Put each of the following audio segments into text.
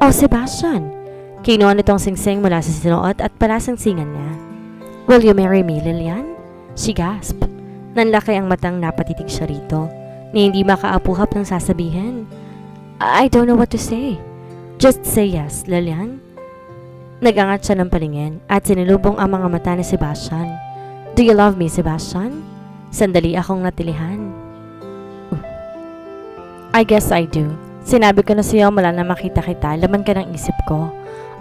Oh, Sebastian! Kinuha nitong singsing mula sa sinuot at palasangsingan niya. Will you marry me, Lillian? She gasped. Nanlaki ang matang napatitig siya rito, ni hindi makaapuhap ng sasabihin. I don't know what to say. Just say yes, Lillian. Nagangat siya ng paningin at sinilubong ang mga mata ni Sebastian. Do you love me, Sebastian? Sandali akong natilihan. I guess I do. Sinabi ko na sa'yo mula na makita kita, laman ka ng isip ko.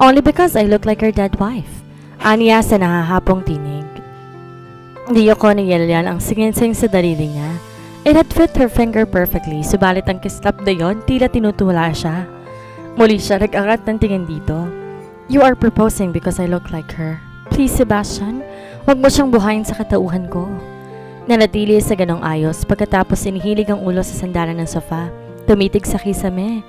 Only because I look like her dead wife. Aniya sa nahahapong tinig. Diyo ko ni Lillian ang singinsing sa daliri niya. It had fit her finger perfectly, subalit ang kislap na yon tila tinutula siya. Muli siya nag-angat ng tingin dito. You are proposing because I look like her. Please, Sebastian, huwag mo siyang buhayin sa katauhan ko. Nanatili sa ganong ayos pagkatapos inihilig ang ulo sa sandalan ng sofa. Tumitig sa kisame.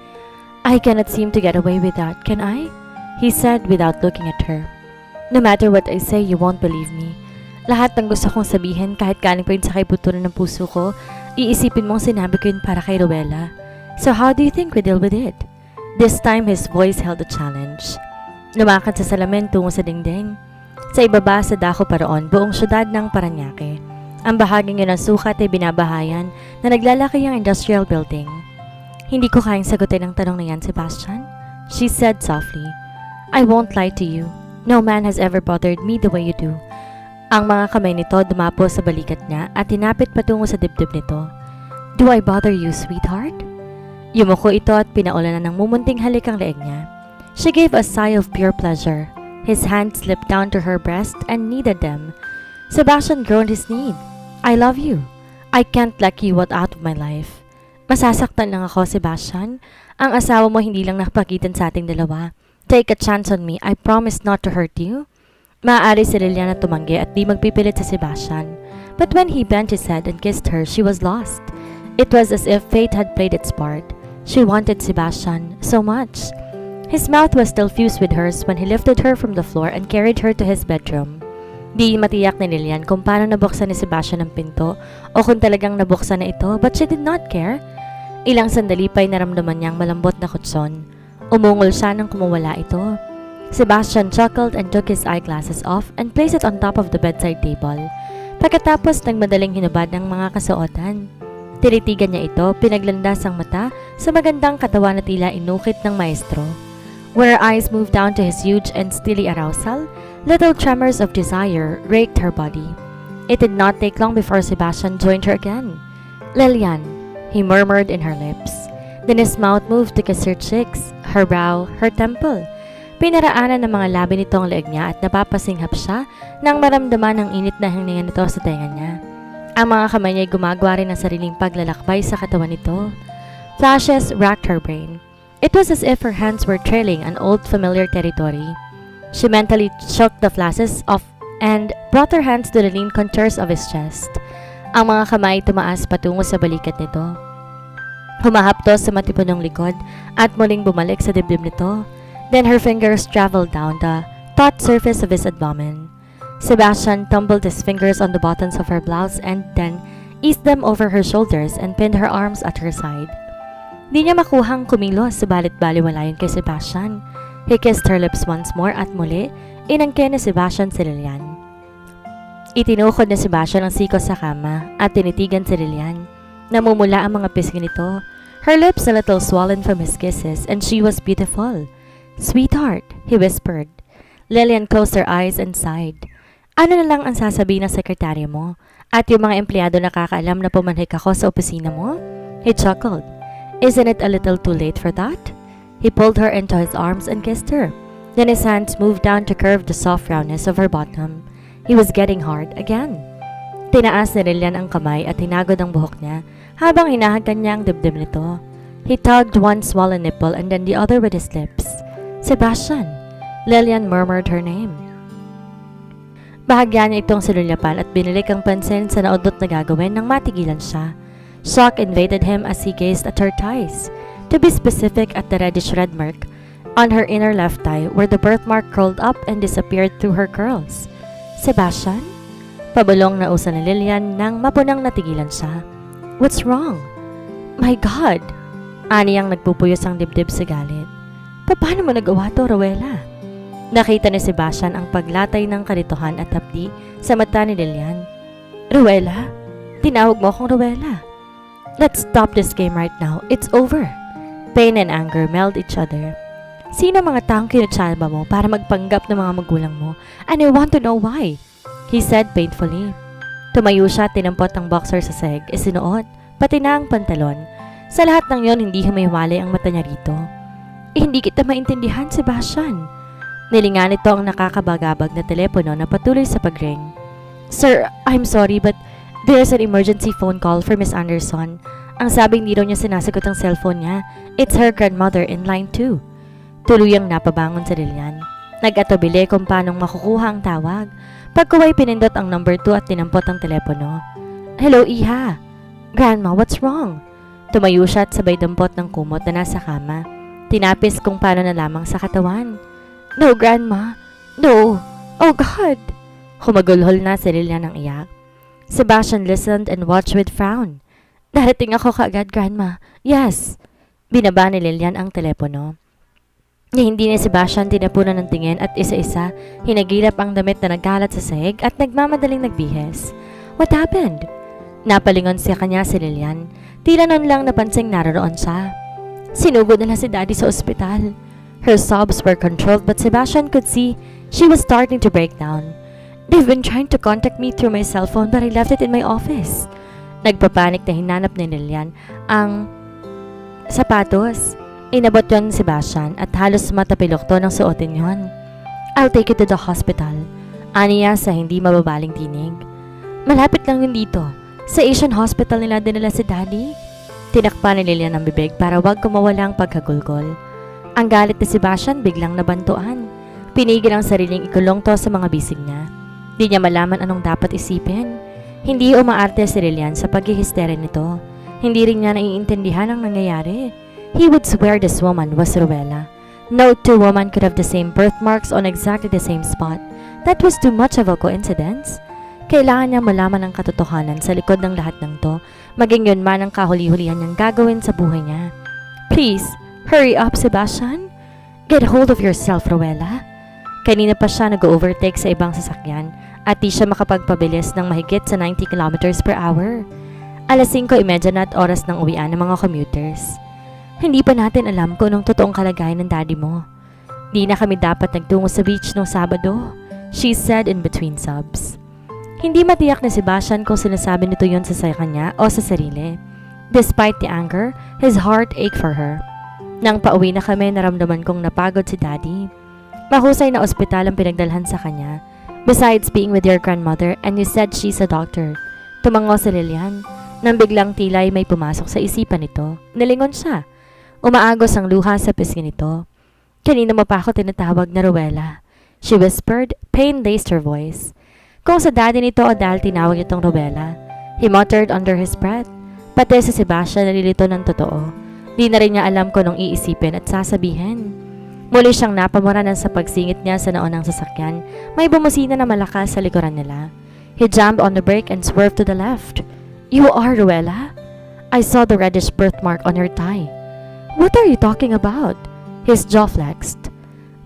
I cannot seem to get away with that, can I? He said without looking at her. No matter what I say, you won't believe me. Lahat ng gusto kong sabihin kahit galing pa yun sa kaibuturan ng puso ko, iisipin mong sinabi ko yun para kay Rowella. So how do you think we deal with it? This time his voice held a challenge. Lumakad sa salamin tungo sa dingding. Sa ibaba sa dako paroon, buong syudad ng Paranaque. Ang bahaging yun ng sukat ay binabahayan na naglalaki ang industrial building. Hindi ko kayang sagutin ang tanong na yan, Sebastian. She said softly. I won't lie to you. No man has ever bothered me the way you do. Ang mga kamay nito dumapo sa balikat niya at tinapit patungo sa dibdib nito. Do I bother you, sweetheart? Yumuko ito at pinaulanan ng mumunting halik ang leeg niya. She gave a sigh of pure pleasure. His hand slipped down to her breast and kneaded them. Sebastian groaned his need. I love you. I can't let you out of my life. Masasaktan lang ako, Sebastian. Ang asawa mo hindi lang napagitan sa ating dalawa. Take a chance on me. I promise not to hurt you. Maaari si Lillian na tumanggi at di magpipilit sa Sebastian. But when he bent his head and kissed her, she was lost. It was as if fate had played its part. She wanted Sebastian so much. His mouth was still fused with hers when he lifted her from the floor and carried her to his bedroom. Di matiyak ni Lillian kung paano nabuksan ni Sebastian ang pinto o kung talagang nabuksan na ito, but she did not care. Ilang sandali pa'y naramdaman niyang malambot na kutson. Umungol siya nang kumawala ito. Sebastian chuckled and took his eyeglasses off and placed it on top of the bedside table. Pagkatapos nagmadaling hinubad ng mga kasuotan. Tinitigan niya ito, pinaglandas ang mata sa magandang katawan na tila inukit ng maestro. When her eyes moved down to his huge and steely arousal, little tremors of desire raked her body. It did not take long before Sebastian joined her again. Lillian, he murmured in her lips. Then his mouth moved to kiss her cheeks, her brow, her temple. Pinaraanan ng mga labi nito ang leeg niya at napapasinghap siya nang maramdaman ang init na hininga nito sa tenga niya. Ang mga kamay niya ay gumagawa rin ng sariling paglalakbay sa katawan nito. Flashes racked her brain. It was as if her hands were trailing an old familiar territory. She mentally shook the flashes off and brought her hands to the lean contours of his chest. Ang mga kamay tumaas patungo sa balikat nito. Humahaptos sa matipunong likod at muling bumalik sa dibdib nito. Then her fingers traveled down the taut surface of his abdomen. Sebastian tumbled his fingers on the buttons of her blouse and then eased them over her shoulders and pinned her arms at her side. Di niya makuhang kumilos, subalit baliwalayan kay Sebastian. He kissed her lips once more at muli, inangkin ni Sebastian si Lillian. Itinukod ni Sebastian ang siko sa kama at tinitigan si Lillian. Namumula ang mga pisngi nito, her lips a little swollen from his kisses, and she was beautiful. Sweetheart, he whispered. Lillian closed her eyes and sighed. Ano na lang ang sasabihin ng sekretarya mo? At yung mga empleyado nakakaalam na pumanhik ako sa opisina mo? He chuckled. Isn't it a little too late for that? He pulled her into his arms and kissed her. Then his hands moved down to curve the soft roundness of her bottom. He was getting hard again. Tinaas ni Lillian ang kamay at hinagod ang buhok niya habang hinahagkan niya ang dibdib nito. He tugged one swollen nipple and then the other with his lips. Sebastian! Lillian murmured her name. Bahagya niya itong sinulyapan at binilik ang pansin sa naudot na gagawin nang matigilan siya. Shock invaded him as he gazed at her thighs. To be specific, at the reddish red mark on her inner left thigh where the birthmark curled up and disappeared through her curls. Sebastian? Pabulong na usa ni Lillian nang mapunang natigilan siya. What's wrong? My God! Ani ang nagpupuyos ang dibdib sa galit. Paano mo nagawa to, Rowella? Nakita ni Sebastian ang paglatay ng kalituhan at hapdi sa mata ni Lilian. Rowella? Tinawag mo akong Rowella. Let's stop this game right now. It's over. Pain and anger meld each other. Sino mga taong kinutsalba mo para magpanggap ng mga magulang mo? And I want to know why, he said painfully. Tumayo siya at tinampot ang boxer sa sahig, isinuot, pati na ang pantalon. Sa lahat ng yon, hindi humiwalay ang mata niya rito. Hindi kita maintindihan, Sebastian. Nilingan nito ang nakakabagabag na telepono na patuloy sa pag-ring. Sir, I'm sorry but there's an emergency phone call for Miss Anderson. Ang sabing di raw niya sinasagot ang cellphone niya. It's her grandmother in line 2. Tuluyang napabangon sa Lilian. Nag-atubili kung paanong makukuha ang tawag. Pagkuway pinindot ang number 2 at tinampot ang telepono. Hello, Iha. Grandma, what's wrong? Tumayo siya at sabay dampot ng kumot na nasa kama. Tinapis kung paano na lamang sa katawan. No, Grandma. No. Oh, God. Humagulhol na si Lilian ng iyak. Sebastian listened and watched with frown. Darating ako kaagad, Grandma. Yes. Binaba ni Lilian ang telepono. Hindi ni Sebastian tinapunan ng tingin at isa-isa hinagilap ang damit na nagkalat sa sahig at nagmamadaling nagbihis. What happened? Napalingon siya kanya si Lilian. Tila noon lang napansing naroon siya. Sinugod nila si Daddy sa ospital. Her sobs were controlled but Sebastian could see she was starting to break down. They've been trying to contact me through my cell phone but I left it in my office. Nagpapanik na hinanap ni Lilian ang sapatos. Inabot yon ni Sebastian at halos matapilok to ng suotin yon. I'll take you to the hospital. Aniya sa hindi mababaling tinig. Malapit lang yun dito. Sa Asian Hospital nila dinala si Daddy. Tinakpan ni Lilian ang bibig para wag kumawala ang pagkagulgol. Ang galit ni Sebastian biglang nabantuan. Pinigil ang sariling ikulong to sa mga bisig niya. Di niya malaman anong dapat isipin. Hindi umaarte si Lilian sa paghihisteria nito. Hindi rin niya naiintindihan ang nangyayari. He would swear this woman was Rowella. No two women could have the same birthmarks on exactly the same spot. That was too much of a coincidence. Kailangan niya malaman ang katotohanan sa likod ng lahat ng to, maging yun man ang kahuli-hulihan niyang gagawin sa buhay niya. Please, hurry up, Sebastian. Get hold of yourself, Rowella. Kanina pa siya nag-overtake sa ibang sasakyan at di siya makapagpabilis ng mahigit sa 90 kilometers per hour. Alas 5:30 na at oras ng uwian ng mga commuters. Hindi pa natin alam kung anong totoong kalagayan ng daddy mo. Di na kami dapat nagtungo sa beach noong Sabado, she said in between sobs. Hindi matiyak ni Sebastian kung sinasabi nito yon sa kanya o sa sarili. Despite the anger, his heart ached for her. Nang pauwi na kami, naramdaman kong napagod si Daddy. Mahusay na ospital ang pinagdalhan sa kanya. Besides being with your grandmother and you said she's a doctor. Tumango si Lilian. Nang biglang tilay may pumasok sa isipan nito. Nilingon siya. Umaagos ang luha sa pisngi nito. Kanina mo pa ako tinatawag na Rowella. She whispered, pain laced her voice. Kung sa daddy nito o dahil tinawag itong Rowella. He muttered under his breath. Pati si Sebastian nalilito ng totoo. Di na rin niya alam kung anong iisipin at sasabihin. Muli siyang napamuranan sa pagsingit niya sa naon ng sasakyan. May bumusina na malakas sa likuran nila. He jammed on the brake and swerved to the left. You are Rowella? I saw the reddish birthmark on your thigh. What are you talking about? His jaw flexed.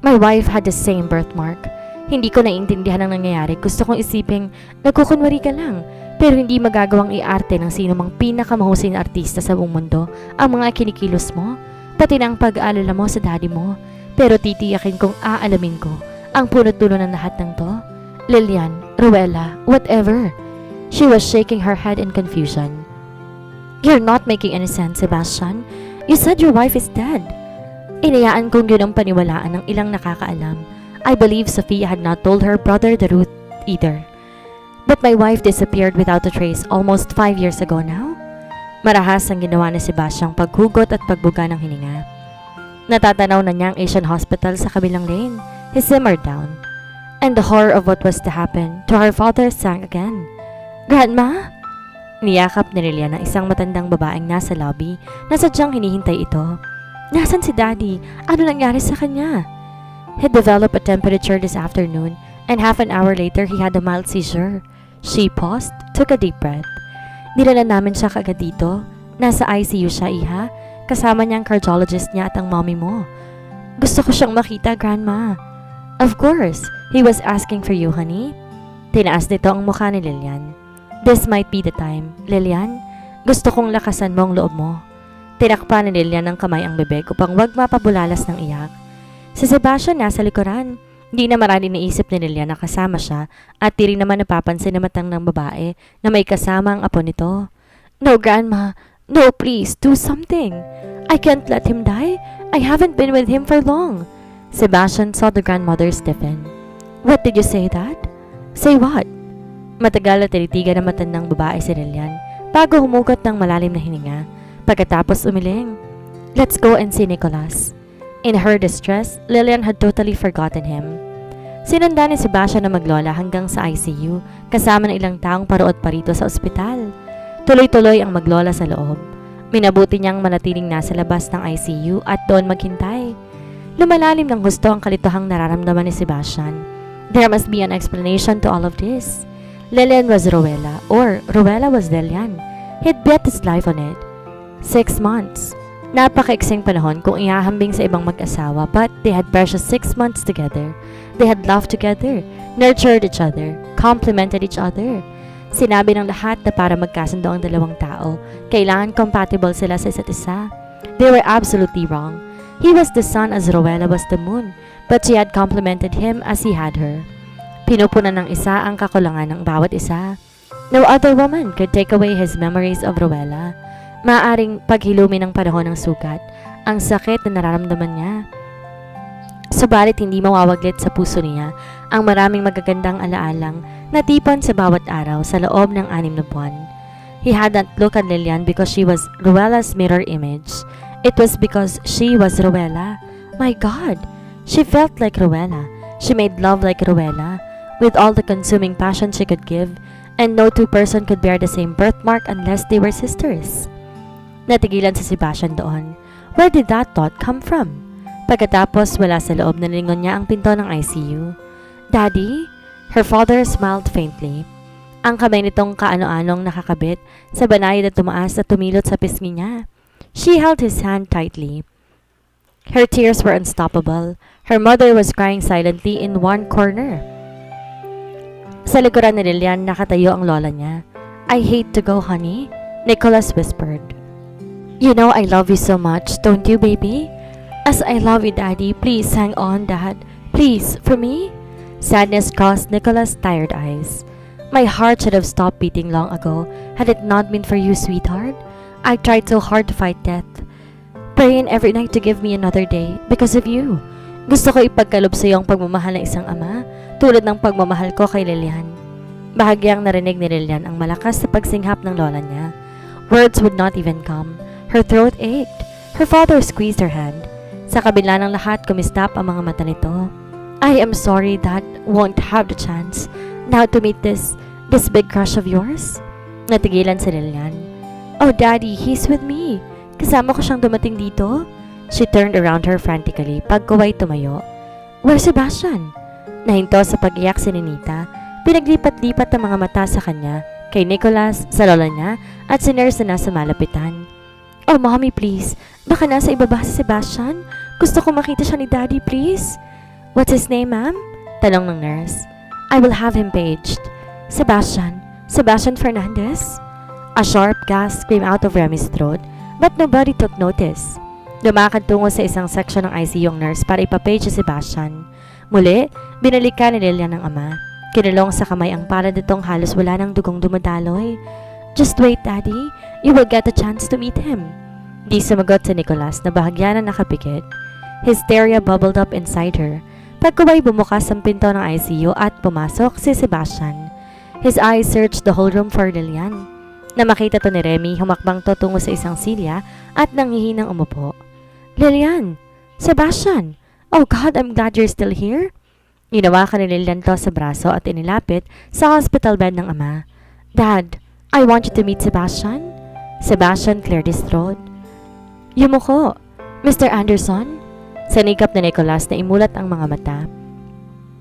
My wife had the same birthmark. Hindi ko naiintindihan ang nangyayari. Gusto kong isiping nagkukunwari ka lang. Pero hindi magagawang iarte ng sino mang pinakamahusay na artista sa buong mundo ang mga kinikilos mo. Pati na ang pag-aalala mo sa daddy mo. Pero titiyakin kong aalamin ko ang punot-dulo ng lahat ng to. Lilian, Rowella, whatever. She was shaking her head in confusion. You're not making any sense, Sebastian. You said your wife is dead. Inayaan kong yun ang paniwalaan ng ilang nakakaalam. I believe Sophia had not told her brother the truth either. But my wife disappeared without a trace almost 5 years ago now. Marahas ang ginawa ni Sebastian paghugot at pagbuga ng hininga. Natatanaw na niya ang Asian Hospital sa kabilang lane. He simmered down. And the horror of what was to happen to her father sank again. Grandma? Niyakap ni Lilian ang isang matandang babaeng nasa lobby na sadyang hinihintay ito. Nasaan si Daddy? Ano nangyari sa kanya? He developed a temperature this afternoon and half an hour later he had a mild seizure. She paused, took a deep breath. Nilala namin siya kaagad dito. Nasa ICU siya, Iha. Kasama niya ang cardiologist niya at ang mommy mo. Gusto ko siyang makita, Grandma. Of course, he was asking for you, honey. Tinaas nito ang mukha ni Lilian. This might be the time. Lilian, gusto kong lakasan mo ang loob mo. Tinakpan ni Lilian ng kamay ang bibig upang wag mapabulalas ng iyak. Si Sebastian nasa likuran. Hindi na marami naisip ni Lilian na kasama siya at di rin naman napapansin na matang ng babae na may kasama ang apo nito. No, Grandma. No, please, do something. I can't let him die. I haven't been with him for long. Sebastian saw the grandmother stiffen. What did you say, Dad? Say what? Matagal na tinitigan ng matandang babae si Lilian bago humugot ng malalim na hininga. Pagkatapos umiling, let's go and see Nicholas. In her distress, Lilian had totally forgotten him. Sinundan ni Sebastian na maglola hanggang sa ICU kasama ng ilang taong paruot pa rito sa ospital. Tuloy-tuloy ang maglola sa loob. Minabuti niyang manatiling nasa labas ng ICU at doon maghintay. Lumalalim ng gusto ang kalituhang nararamdaman ni Sebastian. There must be an explanation to all of this. Lilian was Rowella, or Rowella was Lilian. He'd bet his life on it. 6 months. Napakaiksing panahon kung ihahambing sa ibang mag-asawa, but they had precious 6 months together. They had laughed together, nurtured each other, complimented each other. Sinabi ng lahat na para magkasundo ang dalawang tao, kailangan compatible sila sa isa't isa. They were absolutely wrong. He was the sun as Rowella was the moon, but she had complimented him as he had her. Pinupunan ng isa ang kakulangan ng bawat isa. No other woman could take away his memories of Rowella. Maaring paghilumi ng panahon ng sugat, ang sakit na nararamdaman niya. Subalit hindi mawawaglit sa puso niya ang maraming magagandang alaalang na tipon sa bawat araw sa loob ng 6 na buwan. He had not looked at Lilian because she was Rowella's mirror image. It was because she was Rowella. My God! She felt like Rowella. She made love like Rowella, with all the consuming passion she could give, and no two person could bear the same birthmark unless they were sisters. Natigilan si Sebastian doon. Where did that thought come from? Pagkatapos wala sa loob, nalingon niya ang pinto ng ICU. Daddy? Her father smiled faintly. Ang kamay nitong kaano-anong nakakabit sa banayad na tumaas at tumilot sa pisngi niya. She held his hand tightly. Her tears were unstoppable. Her mother was crying silently in one corner. Sa likuran ni Lilian, nakatayo ang lola niya. I hate to go, honey, Nicholas whispered. You know I love you so much, don't you, baby? As I love you, Daddy, please hang on, Dad. Please, for me? Sadness crossed Nicholas' tired eyes. My heart should have stopped beating long ago had it not been for you, sweetheart. I tried so hard to fight death, praying every night to give me another day because of you. Gusto ko ipagkalob sa iyo ang pagmamahal ng isang ama, tulad ng pagmamahal ko kay Lilian. Bahagyang narinig ni Lilian ang malakas na pagsinghap ng lola niya. Words would not even come. Her throat ached. Her father squeezed her hand. Sa kabila ng lahat, kumistap ang mga mata nito. I am sorry that won't have the chance now to meet this big crush of yours. Natigilan si Lilian. Oh, Daddy, he's with me. Kasama ko siyang dumating dito. She turned around her frantically, pagkaway tumayo. Where's Sebastian? Nahinto sa pag-iyak si Ninita. Pinaglipat-lipat ang mga mata sa kanya, kay Nicholas, sa lola niya, at si nurse na nasa malapitan. Oh, Mommy, please. Baka nasa ibaba si Sebastian? Gusto ko makita siya ni Daddy, please. What's his name, ma'am? Tanong ng nurse. I will have him paged. Sebastian. Sebastian Fernandez? A sharp gasp came out of Remy's throat, but nobody took notice. Lumakad tungo sa isang section ng ICU yung nurse para ipapage si Sebastian. Muli, binalikan ni Lilian ng ama. Kinulong sa kamay ang palad nitong halos wala ng dugong dumadaloy. Just wait, Daddy. You will get a chance to meet him. Di sumagot si Nicholas na bahagya na nakapikit. Hysteria bubbled up inside her. Pagkaway bumukas ang pinto ng ICU at pumasok si Sebastian. His eyes searched the whole room for Lilian. Na makita to ni Remy, humakbang to tungo sa isang silya at nanghihinang umupo. Lilian! Sebastian! Oh God, I'm glad you're still here. Ginawakan ni Lilian to sa braso at inilapit sa hospital bed ng ama. Dad, I want you to meet Sebastian. Sebastian cleared his throat. Yumuko, Mr. Anderson? Sanikap ni Nicholas na imulat ang mga mata.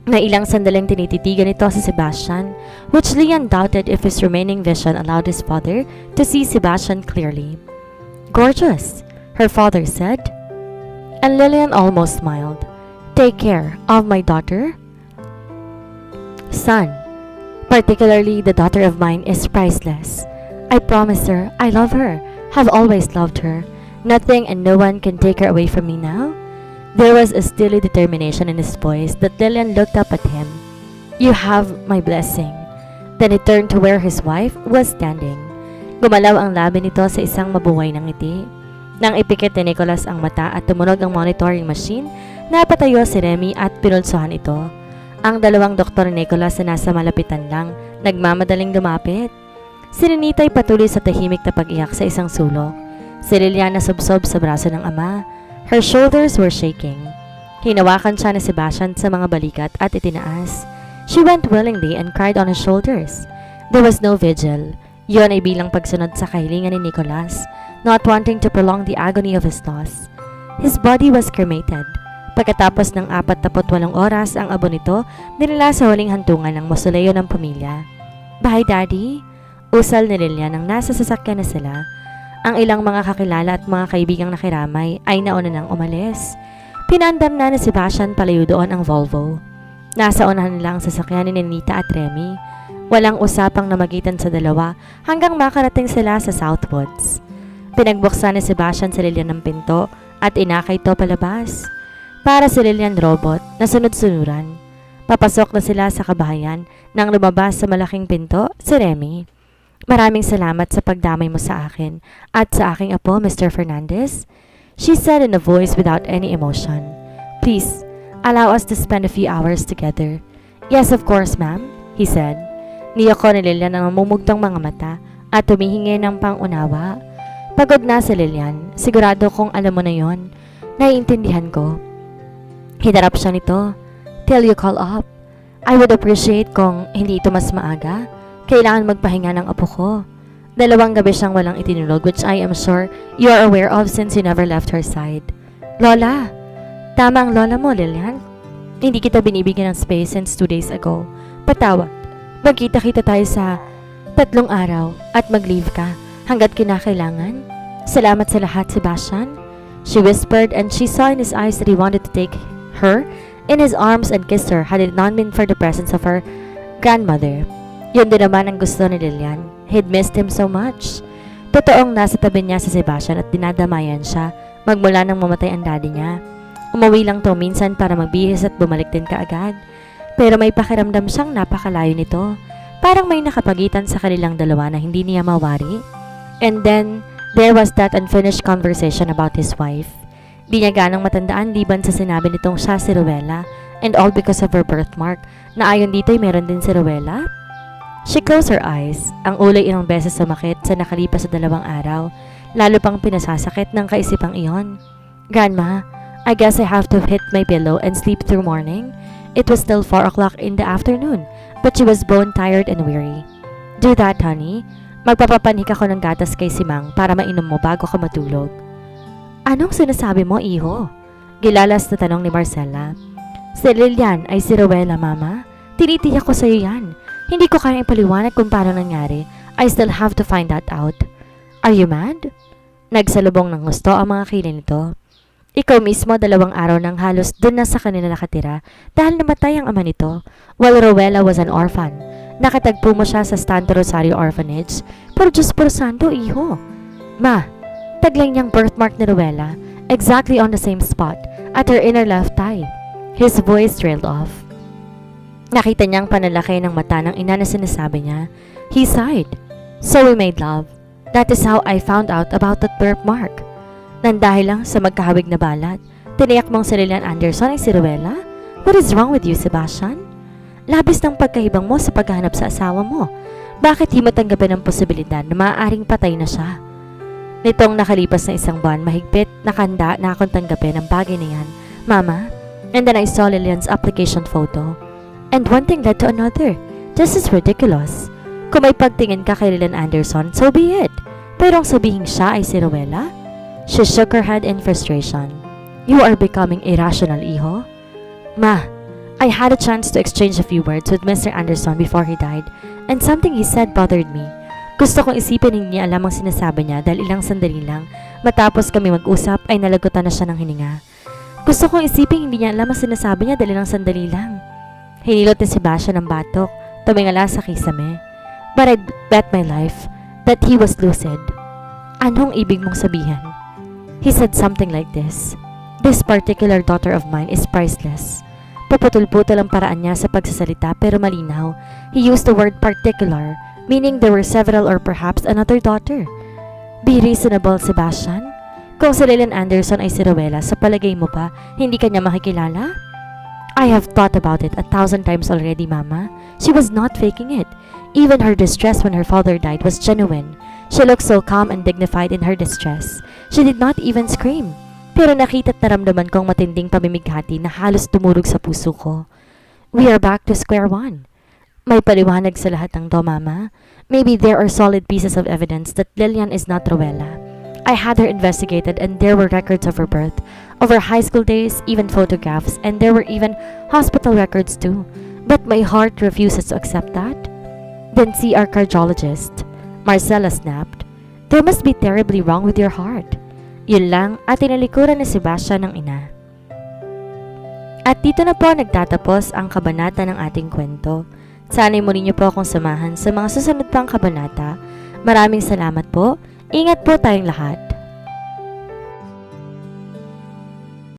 Na ilang sandaling tinititigan ito si Sebastian, which Leon doubted if his remaining vision allowed his father to see Sebastian clearly. Gorgeous, her father said. And Lillian almost smiled. Take care of my daughter? Son, particularly the daughter of mine, is priceless. I promise her I love her, have always loved her. Nothing and no one can take her away from me now. There was a steely determination in his voice that Lillian looked up at him. You have my blessing. Then he turned to where his wife was standing. Gumalaw ang labi nito sa isang mabuhay na ngiti. Nang ipikit ni Nicholas ang mata at tumunog ang monitoring machine, napatayo si Remy at pinulsuhan ito. Ang dalawang doktor ni Nicholas na nasa malapitan lang, nagmamadaling lumapit. Si Renita'y patuloy sa tahimik na pag-iyak sa isang sulok. Si Liliana subsob sa braso ng ama. Her shoulders were shaking. Hinawakan siya ni Sebastian sa mga balikat at itinaas. She went willingly and cried on his shoulders. There was no vigil. Yun ay bilang pagsunod sa kahilingan ni Nicholas, not wanting to prolong the agony of his loss. His body was cremated. Pagkatapos ng 48 oras, ang abo nito dinala sa huling hantungan ng mausoleo ng pamilya. Bye, Daddy. Usal ni Lilian nang nasa sasakyan na sila. Ang ilang mga kakilala at mga kaibigang nakiramay ay nauna nang umalis. Pinandar na ni Sebastian palayo doon ang Volvo. Nasa unahan nila ang sasakyan ni Nenita at Remy. Walang usapang namagitan sa dalawa hanggang makarating sila sa Southwoods. Pinagbuksan ni Sebastian si Lilian ng pinto at inakay ito palabas. Para si Lilian robot na sunod-sunuran. Papasok na sila sa kabahayan nang lumabas sa malaking pinto si Remy. Maraming salamat sa pagdamay mo sa akin at sa aking apo, Mr. Fernandez, she said in a voice without any emotion. Please, allow us to spend a few hours together. Yes, of course, ma'am, he said. Niyoko ni Lilian ang mamumugtong mga mata at tumihingi ng pangunawa. Pagod na si Lilian, sigurado kong alam mo na yon. Naiintindihan ko. Hinarap siya nito. Till you call up. I would appreciate kung hindi ito mas maaga. Kailangan magpahinga ng apo ko. 2 gabi siyang walang itinulog, which I am sure you are aware of since you never left her side. Lola! Tama ang lola mo, Lilian. Hindi kita binibigyan ng space since 2 days ago. Patawad. Magkita-kita tayo sa 3 araw at mag-leave ka hanggat kinakailangan. Salamat sa lahat, Sebastian. She whispered and she saw in his eyes that he wanted to take her in his arms and kiss her had it not been for the presence of her grandmother. Yun din naman ang gusto ni Lilian. He'd missed him so much. Totoong nasa tabi niya si Sebastian at dinadamayan siya magmula nang mamatay ang daddy niya. Umuwi lang to minsan para magbihis at bumalik din kaagad. Pero may pakiramdam siyang napakalayo nito. Parang may nakapagitan sa kanilang dalawa na hindi niya mawari. And then, there was that unfinished conversation about his wife. Di niya ganang matandaan liban sa sinabi nitong siya si Rowella, and all because of her birthmark, na ayon dito'y meron din si Rowella. She closed her eyes. Ang ulo ilang beses sumakit sa nakalipas sa 2 araw, lalo pang pinasasakit ng kaisipang iyon. Grandma, I guess I have to hit my pillow and sleep through morning. It was still 4 o'clock in the afternoon, but she was bone tired and weary. Do that, honey. Magpapapanik ako ng gatas kay Simang para mainom mo bago ka matulog. Anong sinasabi mo, iho? Gilalas na tanong ni Marcella. Si Lilian ay si Rowella, mama. Tinitiyak ko sa'yo yan. Hindi ko kayang ipaliwanag kung paano nangyari. I still have to find that out. Are you mad? Nagsalubong ng gusto ang mga kilin nito. Ikaw mismo 2 araw nang halos dun na sa kanila nakatira dahil namatay ang ama nito, while Rowella was an orphan. Nakatagpo mo siya sa Santo Rosario Orphanage. Pero Diyos por santo, iho. Ma, taglang niyang birthmark ni Rowella, exactly on the same spot, at her inner left thigh. His voice trailed off. Nakita niyang panalaki ng mata ng ina na sinasabi niya. He sighed. So we made love. That is how I found out about that birthmark. Nang dahil lang sa magkahawig na balat, tiniyak mong si Lilian Anderson ay si Rowella? What is wrong with you, Sebastian? Labis ng pagkahibang mo sa paghahanap sa asawa mo. Bakit di mo tanggapin ang posibilidad na maaaring patay na siya? Nitong nakalipas na 1 buwan, mahigpit, nakanda na akong tanggapin ang bagay na yan, Mama. And then I saw Lilian's application photo. And one thing led to another. This is ridiculous. Kung may pagtingin ka kay Lilian Anderson, so be it. Pero ang sabihin siya ay si Rowella? She shook her head in frustration. You are becoming irrational, iho. Ma, I had a chance to exchange a few words with Mr. Anderson before he died, and something he said bothered me. Gusto kong isipin hindi niya alam ang sinasabi niya dahil ilang sandali lang, matapos kami mag-usap ay nalagutan na siya ng hininga. Gusto kong isipin hindi niya alam ang sinasabi niya dahil lang sandali lang. Hinilot ni Sebastian ng batok, tumingala sa kisame. But I'd bet my life that he was lucid. Anong ibig mong sabihin? He said something like this. This particular daughter of mine is priceless. Paputol-putol ang paraan niya sa pagsasalita pero malinaw. He used the word particular, meaning there were several or perhaps another daughter. Be reasonable, Sebastian. Kung si Lillian Anderson ay si Rowella, sa palagay mo ba, hindi kanya makikilala? I have thought about it 1,000 times already, Mama. She was not faking it. Even her distress when her father died was genuine. She looked so calm and dignified in her distress. She did not even scream. Pero nakita't naramdaman kong matinding pamimighati na halos tumurog sa puso ko. We are back to square one. May paliwanag sa lahat ng to, Mama. Maybe there are solid pieces of evidence that Lillian is not Rowella. I had her investigated and there were records of her birth, of her high school days, even photographs, and there were even hospital records too. But my heart refuses to accept that. Then see our cardiologist. Marcella snapped. There must be terribly wrong with your heart. Yun lang at tinalikuran ni Sebastian ng ina. At dito na po nagtatapos ang kabanata ng ating kwento. Sana'y muli niyo po akong samahan sa mga susunod pang kabanata. Maraming salamat po. Ingat po tayong lahat.